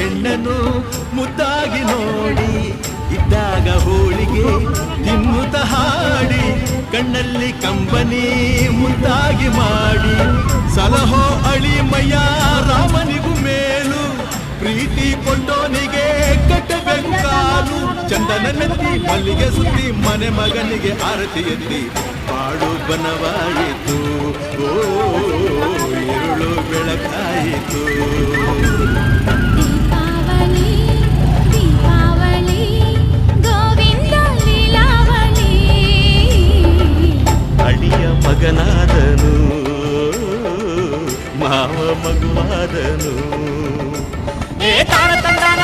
ಹೆಣ್ಣನು ಮುದ್ದಾಗಿ ನೋಡಿ ಇದ್ದಾಗ ಹೋಳಿಗೆ ತಿನ್ನುತ್ತ ಹಾಡಿ ಕಣ್ಣಲ್ಲಿ ಕಂಬನಿ ಮುದ್ದಾಗಿ ಮಾಡಿ ಸಲಹೋ ಅಳಿಮಯ್ಯ ರಾಮನಿಗೂ ಮೇಲು ಪ್ರೀತಿ ಕೊಂಡೋನಿಗೆ ಕಟ್ಟಬೇಕು ಕಾಲು ಚಂದನ ನೆತ್ತಿ ಮಲ್ಲಿಗೆ ಸುತ್ತಿ ಮನೆ ಮಗನಿಗೆ ಆರತಿ ಎತ್ತಿ ಬಾಳು ಬನವಾಯಿತು ಓ ഇരുಳು ಬೆಳಕಾಯಿತು ದೀಪಾವಳಿ ದೀಪಾವಳಿ ಗೋವಿಂದ ಲೀಲಾವಳಿ ಅಡಿಯ ಮಗನಾದನು ಮಾವ ಮಗುವಾದನು ತಾನ ತಂದಾನ